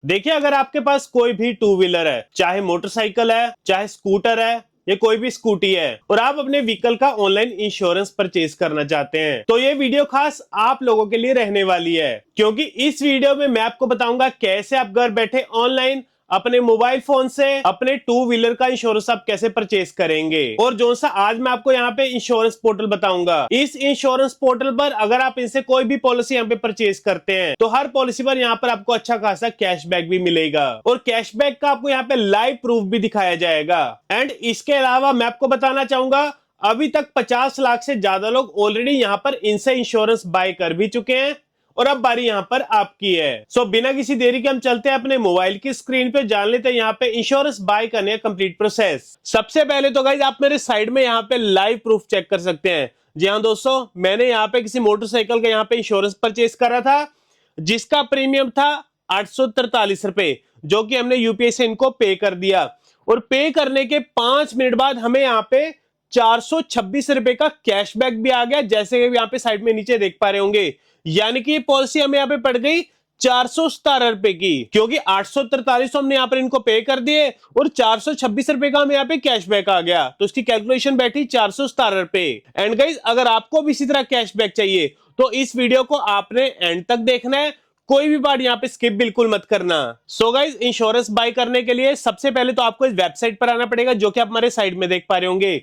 देखिए, अगर आपके पास कोई भी टू व्हीलर है, चाहे मोटरसाइकिल है, चाहे स्कूटर है, या कोई भी स्कूटी है, और आप अपने व्हीकल का ऑनलाइन इंश्योरेंस परचेज करना चाहते हैं, तो ये वीडियो खास आप लोगों के लिए रहने वाली है। क्योंकि इस वीडियो में मैं आपको बताऊंगा कैसे आप घर बैठे ऑनलाइन अपने मोबाइल फोन से अपने टू व्हीलर का इंश्योरेंस आप कैसे परचेज करेंगे। और जो सा आज मैं आपको यहाँ पे इंश्योरेंस पोर्टल बताऊंगा, इस इंश्योरेंस पोर्टल पर अगर आप इनसे कोई भी पॉलिसी यहाँ पे परचेज करते हैं, तो हर पॉलिसी पर यहाँ पर आपको अच्छा खासा कैशबैक भी मिलेगा, और कैशबैक का आपको यहाँ पे लाइव प्रूफ भी दिखाया जाएगा। एंड इसके अलावा मैं आपको बताना चाहूंगा, अभी तक 50 लाख से ज्यादा लोग ऑलरेडी यहाँ पर इनसे इंश्योरेंस बाय कर भी चुके हैं, और अब बारी यहाँ पर आपकी है। सो बिना किसी देरी के हम चलते हैं अपने मोबाइल की स्क्रीन पे, जान लेते हैं यहाँ पे इंश्योरेंस बाय करने का कंप्लीट प्रोसेस। सबसे पहले तो गाइज आप मेरे साइड में यहाँ पे लाइव प्रूफ चेक कर सकते हैं। जी हाँ दोस्तों, मैंने यहाँ पे किसी मोटरसाइकिल का यहाँ पे इंश्योरेंस परचेज करा था, जिसका प्रीमियम था 843 रुपए, जो कि हमने यूपीआई से इनको पे कर दिया। और पे करने के 5 मिनट बाद हमें यहाँ पे 426 रुपए का कैशबैक भी आ गया, जैसे कि यहाँ पे साइड में नीचे देख पा रहे होंगे। यानी कि ये पॉलिसी हमें यहाँ पे पड़ गई 417 रुपए की, क्योंकि 843 हमने यहाँ पर इनको पे कर दिए और 426 रुपए का हमें यहाँ पे कैशबैक आ गया, तो इसकी कैलकुलेशन बैठी 417 रुपए। एंड गाइज, अगर आपको भी इसी तरह कैशबैक चाहिए तो इस वीडियो को आपने एंड तक देखना है, कोई भी पार्ट यहाँ पे स्किप बिल्कुल मत करना। सो गाइज, इंश्योरेंस बाय करने के लिए सबसे पहले तो आपको इस वेबसाइट पर आना पड़ेगा, जो कि आप हमारे साइड में देख पा रहे होंगे,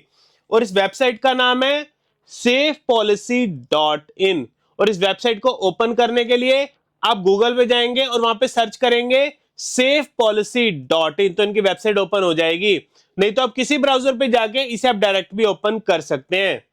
और इस वेबसाइट का नाम है safepolicy.in। और इस वेबसाइट को ओपन करने के लिए आप गूगल पे जाएंगे और वहां पे सर्च करेंगे safepolicy.in, तो इनकी वेबसाइट ओपन हो जाएगी। नहीं तो आप किसी ब्राउजर पे जाके इसे आप डायरेक्ट भी ओपन कर सकते हैं।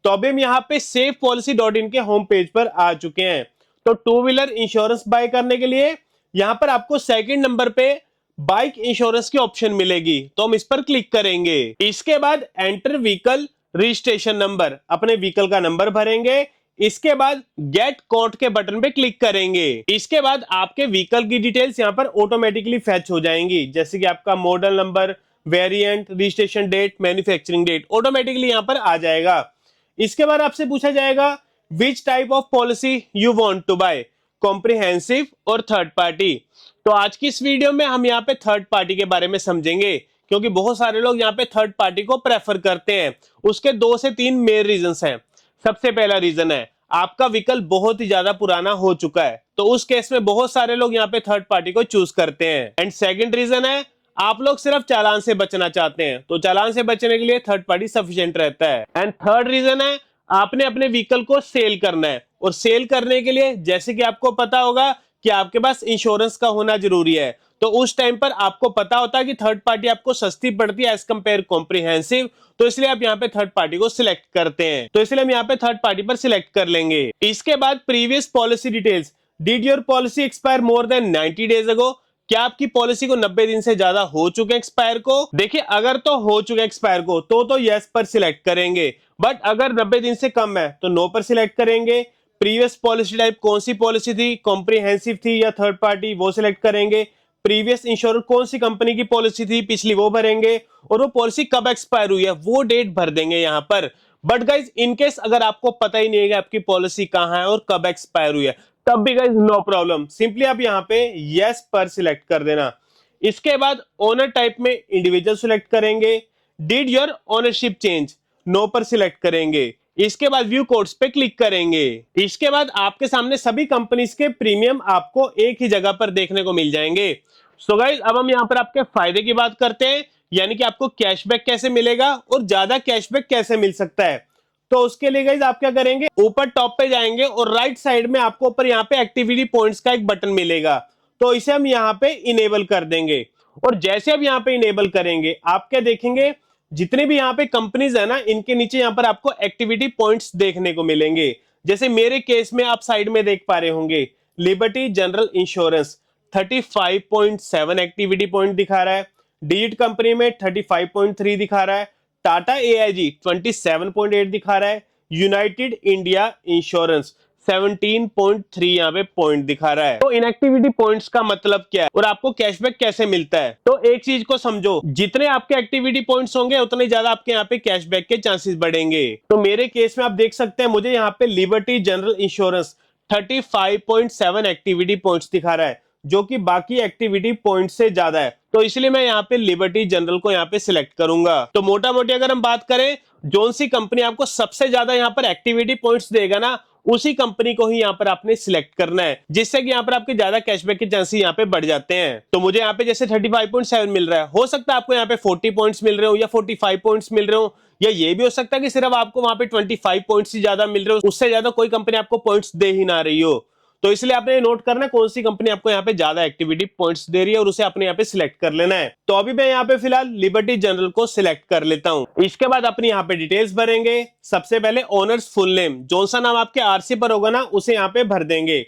तो अभी हम यहाँ पे safepolicy.in के होम पेज पर आ चुके हैं। तो टू व्हीलर इंश्योरेंस बाय करने के लिए यहाँ पर आपको सेकंड नंबर पे बाइक इंश्योरेंस की ऑप्शन मिलेगी, तो हम इस पर क्लिक करेंगे। इसके बाद एंटर व्हीकल रजिस्ट्रेशन नंबर, अपने व्हीकल का नंबर भरेंगे। इसके बाद गेट कोट के बटन पे क्लिक करेंगे। इसके बाद आपके व्हीकल की डिटेल्स यहाँ पर ऑटोमेटिकली फैच हो जाएंगी, जैसे कि आपका model number, variant, registration date, manufacturing date, automatically यहाँ पर आ जाएगा। इसके बाद आपसे पूछा जाएगा which type of policy you want to buy, comprehensive और थर्ड पार्टी। तो आज की इस वीडियो में हम यहाँ पे थर्ड पार्टी के बारे में समझेंगे, क्योंकि बहुत सारे लोग यहाँ पे थर्ड पार्टी को प्रेफर करते हैं। उसके 2 से 3 मेन रीजंस हैं। सबसे पहला रीजन है आपका व्हीकल बहुत ही ज्यादा पुराना हो चुका है, तो उस केस में बहुत सारे लोग यहाँ पे थर्ड पार्टी को चूज करते हैं। एंड सेकंड रीजन है आप लोग सिर्फ चालान से बचना चाहते हैं, तो चालान से बचने के लिए थर्ड पार्टी सफिशिएंट रहता है। एंड थर्ड रीजन है आपने अपने व्हीकल को सेल करना है, और सेल करने के लिए जैसे कि आपको पता होगा कि आपके पास इंश्योरेंस का होना जरूरी है, तो उस टाइम पर आपको पता होता है कि थर्ड पार्टी आपको सस्ती पड़ती है एज कंपेयर कॉम्प्रिहेंसिव, तो इसलिए आप यहाँ पे थर्ड पार्टी को सिलेक्ट करते हैं। तो इसलिए हम यहाँ पे थर्ड पार्टी पर सिलेक्ट कर लेंगे। इसके बाद previous policy details, did your policy expire more than 90 days ago, क्या आपकी पॉलिसी को 90 दिन से ज्यादा हो चुके एक्सपायर को। देखिए, अगर तो हो चुके एक्सपायर को तो यस पर सिलेक्ट करेंगे, बट अगर 90 दिन से कम है तो नो पर सिलेक्ट करेंगे। प्रीवियस पॉलिसी टाइप कौन सी पॉलिसी थी, कॉम्प्रिहेंसिव थी या थर्ड पार्टी, वो सिलेक्ट करेंगे। प्रीवियस इंश्योर कौन सी कंपनी की पॉलिसी थी पिछली, वो भरेंगे, और वो पॉलिसी कब एक्सपायर हुई है वो डेट भर देंगे यहाँ पर। बट गाइज, इनकेस अगर आपको पता ही नहीं है कि आपकी पॉलिसी कहाँ है और कब एक्सपायर हुई है, तब भी गाइज नो प्रॉब्लम, सिंपली आप यहाँ पे यस पर सिलेक्ट कर देना। इसके बाद ओनर टाइप में इंडिविजुअल सिलेक्ट करेंगे। Did your ownership change, no पर सिलेक्ट करेंगे। इसके बाद व्यू कोड्स पे क्लिक करेंगे। इसके बाद आपके सामने सभी कंपनीज के प्रीमियम आपको एक ही जगह पर देखने को मिल जाएंगे। सो गाइस, अब हम यहाँ पर आपके फायदे की बात करते हैं, यानी कि आपको कैशबैक कैसे मिलेगा और ज्यादा कैशबैक कैसे मिल सकता है। तो उसके लिए गाइस आप क्या करेंगे, ऊपर टॉप पे जाएंगे और राइट साइड में आपको ऊपर यहाँ पे एक्टिविटी पॉइंट्स का एक बटन मिलेगा, तो इसे हम यहाँ पे इनेबल कर देंगे। और जैसे आप यहाँ पे इनेबल करेंगे, आप क्या देखेंगे, जितने भी यहाँ पे कंपनीज है ना, इनके नीचे यहाँ पर आपको एक्टिविटी पॉइंट्स देखने को मिलेंगे। जैसे मेरे केस में आप साइड में देख पा रहे होंगे, liberty general insurance 35.7 activity point दिखा रहा है, डिजिट कंपनी में 35.3 दिखा रहा है, टाटा एआईजी 27.8 दिखा रहा है, यूनाइटेड इंडिया इंश्योरेंस 17.3 यहाँ पे पॉइंट दिखा रहा है। तो इनएक्टिविटी पॉइंट्स का मतलब क्या है और आपको कैशबैक कैसे मिलता है, तो एक चीज को समझो, जितने आपके एक्टिविटी पॉइंट्स होंगे उतने ज्यादा आपके यहाँ पे कैशबैक के चांसेस बढ़ेंगे। तो मेरे केस में आप देख सकते हैं, मुझे यहाँ पे liberty general insurance 35.7 activity points दिखा रहा है, जो कि बाकी एक्टिविटी पॉइंट से ज्यादा है, तो इसलिए मैं यहाँ पे लिबर्टी जनरल को यहाँ पे सिलेक्ट करूंगा। तो मोटा मोटी अगर हम बात करें, जोन सी कंपनी आपको सबसे ज्यादा यहाँ पर एक्टिविटी पॉइंट्स देगा ना, उसी कंपनी को ही यहाँ पर आपने सिलेक्ट करना है, जिससे कि यहाँ पर आपके ज्यादा कैशबैक के चांसेस यहाँ पे बढ़ जाते हैं। तो मुझे यहाँ पे जैसे 35.7 मिल रहा है, हो सकता है आपको यहाँ पे 40 पॉइंट्स मिल रहे हो या 45 पॉइंट्स मिल रहे हो, या ये भी हो सकता है कि सिर्फ आपको वहां पे 25 पॉइंट्स ही ज्यादा मिल रहे हो, उससे ज्यादा कोई कंपनी आपको पॉइंट्स दे ही ना रही हो। तो इसलिए आपने नोट करना है कौन सी कंपनी आपको यहाँ पे ज्यादा एक्टिविटी पॉइंट्स दे रही है और उसे आपने यहाँ पे सिलेक्ट कर लेना है। तो अभी मैं यहाँ पे फिलहाल लिबर्टी जनरल को सिलेक्ट कर लेता हूँ। इसके बाद अपनी यहाँ पे डिटेल्स भरेंगे। सबसे पहले ओनर्स फुल नेम, जो सा नाम आपके आरसी पर होगा ना उसे यहाँ पे भर देंगे।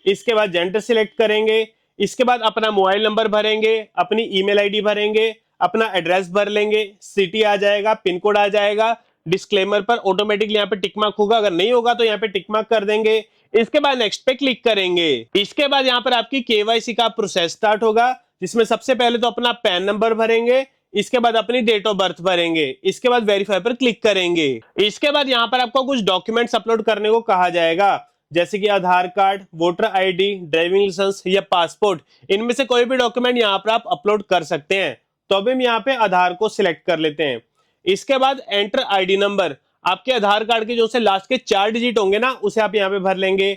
इसके बाद जेंडर सिलेक्ट करेंगे। इसके बाद अपना मोबाइल नंबर भरेंगे, अपनी ईमेल आईडी भरेंगे, अपना एड्रेस भर लेंगे, सिटी आ जाएगा, पिन कोड आ जाएगा। डिस्क्लेमर पर ऑटोमेटिकली यहाँ पे टिक मार्क होगा, अगर नहीं होगा तो यहाँ पे टिक मार्क कर देंगे। इसके बाद नेक्स्ट पे क्लिक करेंगे। इसके बाद यहाँ पर आपकी केवाईसी का प्रोसेस स्टार्ट होगा, जिसमें सबसे पहले तो अपना पैन नंबर भरेंगे, इसके बाद अपनी डेट ऑफ बर्थ भरेंगे, इसके बाद वेरीफाई पर क्लिक करेंगे। इसके बाद यहाँ पर आपको कुछ डॉक्यूमेंट्स अपलोड करने को कहा जाएगा, जैसे कि Aadhaar card, voter ID, driving licence या पासपोर्ट, इनमें से कोई भी डॉक्यूमेंट यहाँ पर आप अपलोड कर सकते हैं। तो अभी हम यहाँ पे आधार को सिलेक्ट कर लेते हैं। इसके बाद एंटर आईडी नंबर, आपके आधार कार्ड के जो से लास्ट के 4 डिजिट होंगे ना उसे आप यहाँ पे भर लेंगे।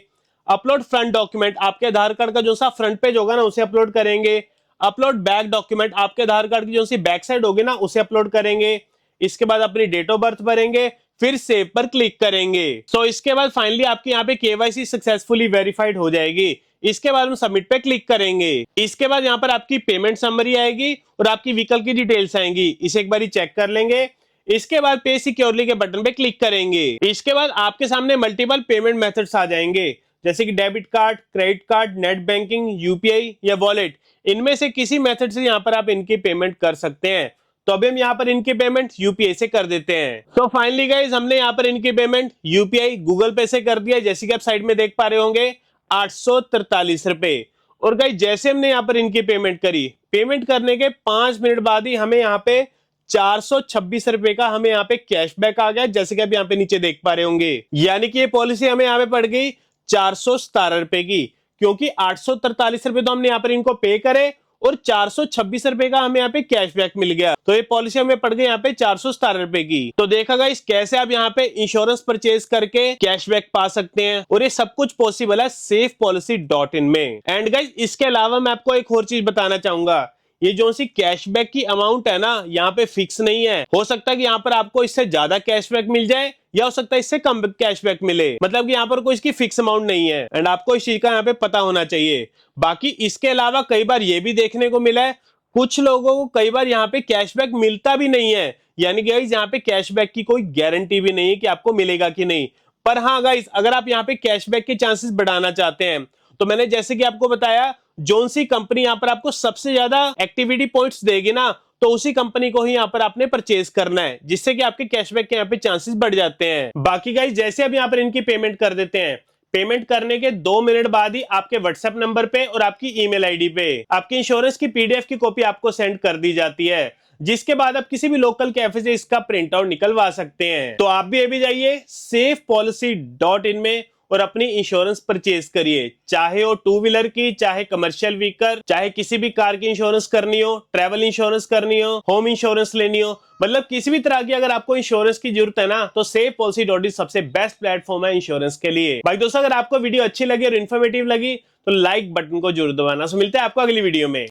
अपलोड फ्रंट डॉक्यूमेंट, आपके आधार कार्ड का जो सा फ्रंट पेज होगा ना उसे अपलोड करेंगे। अपलोड बैक डॉक्यूमेंट, आपके आधार कार्ड की जो सी बैक साइड होगी ना उसे अपलोड करेंगे। इसके बाद अपनी डेट ऑफ बर्थ भरेंगे, फिर सेव पर क्लिक करेंगे। सो इसके बाद फाइनली आपकी यहाँ पे केवाईसी सक्सेसफुली वेरीफाइड हो जाएगी। इसके बाद हम सबमिट पे क्लिक करेंगे। इसके बाद यहाँ पर आपकी पेमेंट समरी आएगी और आपकी व्हीकल की डिटेल्स आएंगी, इसे एक बार चेक कर लेंगे। इसके बाद पे सिक्योरली के बटन पे क्लिक करेंगे। इसके बाद आपके सामने मल्टीपल पेमेंट मेथड्स आ जाएंगे, जैसे कि debit card, credit card, net banking, UPI या वॉलेट, इनमें से किसी मेथड से यहाँ पर आप इनकी पेमेंट कर सकते हैं। तो अभी हम यहाँ पर इनकी पेमेंट यूपीआई से कर देते हैं। तो फाइनली गाइस हमने यहाँ पर इनकी पेमेंट यूपीआई गूगल पे से कर दिया, जैसे कि आप साइड में देख पा रहे होंगे 843 रुपए। और गाइस जैसे हमने यहाँ पर इनकी पेमेंट करी, पेमेंट करने के 5 मिनट बाद ही हमें यहाँ पे 426 रुपए का हमें यहाँ पे कैशबैक आ गया, जैसे कि आप यहाँ पे नीचे देख पा रहे होंगे। यानी कि ये पॉलिसी हमें यहाँ पे पड़ गई 417 रुपए की, क्योंकि 843 रुपए तो हमने यहाँ पर इनको पे करे और 426 रुपए का हमें यहाँ पे कैशबैक मिल गया। तो ये पॉलिसी हमें पड़ गई यहाँ पे 417 रुपए की। तो देखा गाइस कैसे आप यहाँ पे इंश्योरेंस परचेज करके कैशबैक पा सकते हैं, और ये सब कुछ पॉसिबल है safepolicy.in में। एंड गाइस इसके अलावा मैं आपको एक और चीज बताना चाहूंगा, ये जो सी कैशबैक की अमाउंट है ना यहाँ पे फिक्स नहीं है। हो सकता है कि यहाँ पर आपको इससे ज्यादा कैशबैक मिल जाए या हो सकता है इससे कम कैशबैक मिले, मतलब कि यहाँ पर कोई इसकी फिक्स अमाउंट नहीं है। एंड आपको इस चीज का यहाँ पे पता होना चाहिए। बाकी इसके अलावा कई बार ये भी देखने को मिला है, कुछ लोगों को कई बार यहाँ पे कैशबैक मिलता भी नहीं है, यानी कि गाइस यहाँ पे कैशबैक की कोई गारंटी भी नहीं है कि आपको मिलेगा कि नहीं। पर हाँ गाइस अगर आप यहाँ पे कैशबैक के चांसेस बढ़ाना चाहते हैं, तो मैंने जैसे कि आपको बताया जोन सी कंपनी यहाँ पर आपको सबसे ज्यादा एक्टिविटी पॉइंट्स देगी ना, तो उसी कंपनी को ही यहाँ पर आपने परचेज करना है, जिससे कि आपके कैशबैक के यहाँ पे चांसेस बढ़ जाते हैं। बाकी गाइस जैसे अब यहाँ पर इनकी पेमेंट कर देते हैं, पेमेंट करने के 2 मिनट बाद ही आपके व्हाट्सएप नंबर पे और आपकी ईमेल आईडी पे आपकी इंश्योरेंस की पीडीएफ की कॉपी आपको सेंड कर दी जाती है, जिसके बाद आप किसी भी लोकल कैफे से इसका प्रिंट आउट निकलवा सकते हैं। तो आप भी अभी जाइए safepolicy.in में और अपनी इंश्योरेंस परचेज करिए, चाहे वो 2 व्हीलर की, चाहे कमर्शियल व्हीकल, चाहे किसी भी कार की इंश्योरेंस करनी हो, ट्रैवल इंश्योरेंस करनी हो, होम इंश्योरेंस लेनी हो, मतलब किसी भी तरह की अगर आपको इंश्योरेंस की जरूरत है ना, तो safepolicy.in सबसे बेस्ट प्लेटफॉर्म है इंश्योरेंस के लिए। भाई दोस्तों अगर आपको वीडियो अच्छी लगी और इन्फॉर्मेटिव लगी तो लाइक बटन को जरूर दबाना। मिलते हैं आपको अगली वीडियो में।